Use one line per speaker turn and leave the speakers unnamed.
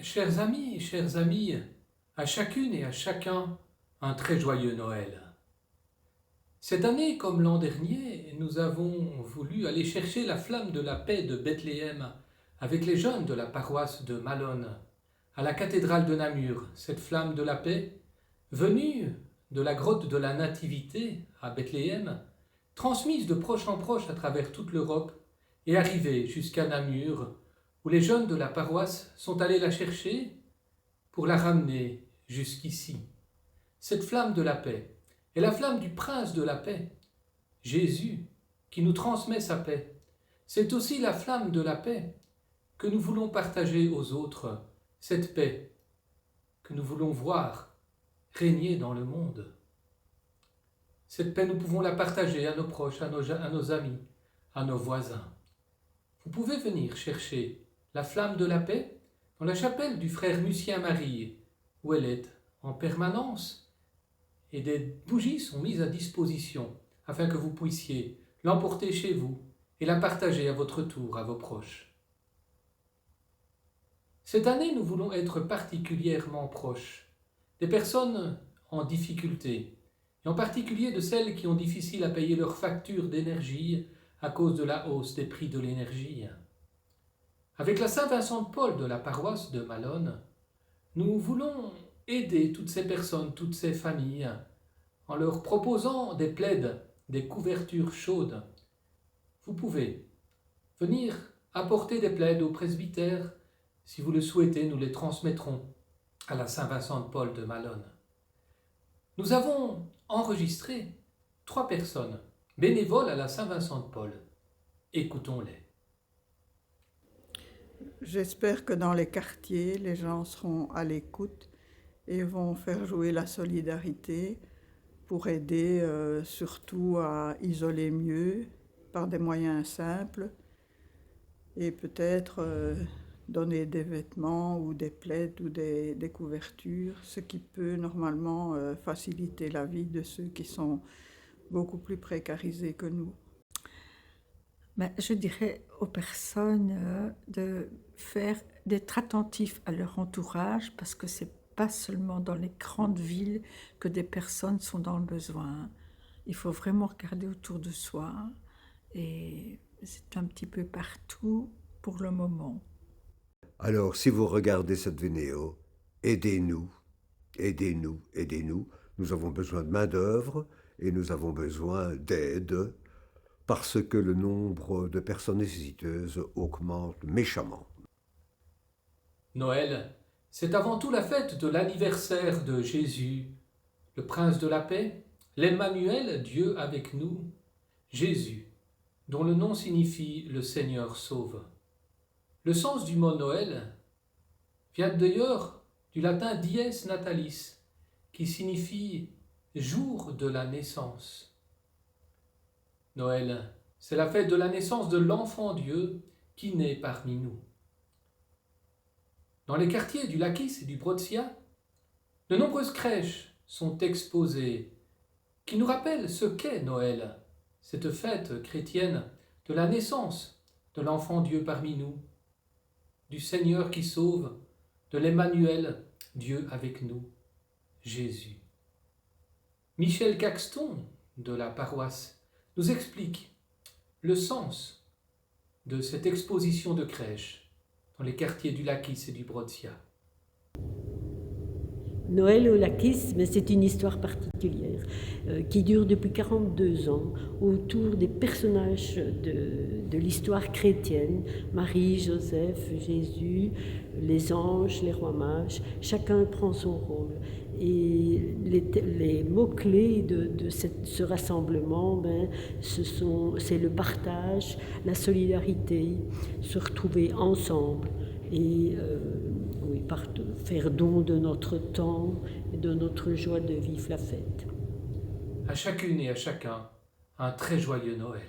Chers amis, à chacune et à chacun, un très joyeux Noël. Cette année, comme l'an dernier, nous avons voulu aller chercher la flamme de la paix de Bethléem avec les jeunes de la paroisse de Malone, à la cathédrale de Namur. Cette flamme de la paix, venue de la grotte de la Nativité à Bethléem, transmise de proche en proche à travers toute l'Europe et arrivée jusqu'à Namur, où les jeunes de la paroisse sont allés la chercher pour la ramener jusqu'ici. Cette flamme de la paix est la flamme du prince de la paix, Jésus, qui nous transmet sa paix. C'est aussi la flamme de la paix que nous voulons partager aux autres, cette paix que nous voulons voir régner dans le monde. Cette paix, nous pouvons la partager à nos proches, à nos amis, à nos voisins. Vous pouvez venir chercher la flamme de la paix dans la chapelle du frère Lucien Marie, où elle est en permanence, et des bougies sont mises à disposition afin que vous puissiez l'emporter chez vous et la partager à votre tour à vos proches. Cette année, nous voulons être particulièrement proches des personnes en difficulté, et en particulier de celles qui ont difficile à payer leurs factures d'énergie à cause de la hausse des prix de l'énergie. Avec la Saint-Vincent de Paul de la paroisse de Malone, nous voulons aider toutes ces personnes, toutes ces familles, en leur proposant des plaids, des couvertures chaudes. Vous pouvez venir apporter des plaids au presbytère. Si vous le souhaitez, nous les transmettrons à la Saint-Vincent de Paul de Malone. Nous avons enregistré 3 personnes bénévoles à la Saint-Vincent de Paul. Écoutons-les.
J'espère que dans les quartiers, les gens seront à l'écoute et vont faire jouer la solidarité pour aider surtout à isoler mieux par des moyens simples et peut-être donner des vêtements ou des plaids ou des couvertures, ce qui peut normalement faciliter la vie de ceux qui sont beaucoup plus précarisés que nous.
Je dirais aux personnes d'être attentifs à leur entourage, parce que c'est pas seulement dans les grandes villes que des personnes sont dans le besoin. Il faut vraiment regarder autour de soi, et c'est un petit peu partout pour le moment.
Alors, si vous regardez cette vidéo, aidez-nous, aidez-nous, aidez-nous. Nous avons besoin de main-d'œuvre et nous avons besoin d'aide, parce que le nombre de personnes nécessiteuses augmente méchamment.
Noël, c'est avant tout la fête de l'anniversaire de Jésus, le prince de la paix, l'Emmanuel, Dieu avec nous, Jésus, dont le nom signifie le Seigneur sauve. Le sens du mot Noël vient d'ailleurs du latin dies natalis, qui signifie jour de la naissance. Noël, c'est la fête de la naissance de l'enfant Dieu qui naît parmi nous. Dans les quartiers du Lakis et du Brodzia, de nombreuses crèches sont exposées qui nous rappellent ce qu'est Noël, cette fête chrétienne de la naissance de l'enfant Dieu parmi nous, du Seigneur qui sauve, de l'Emmanuel, Dieu avec nous, Jésus. Michel Caxton, de la paroisse, nous explique le sens de cette exposition de crèche dans les quartiers du Lakis et du Brodzia.
Noël au Lakis, mais c'est une histoire particulière qui dure depuis 42 ans autour des personnages de l'histoire chrétienne, Marie, Joseph, Jésus, les anges, les rois mages, chacun prend son rôle. Et les mots-clés de ce rassemblement, c'est le partage, la solidarité, se retrouver ensemble et faire don de notre temps et de notre joie de vivre la fête.
À chacune et à chacun, un très joyeux Noël.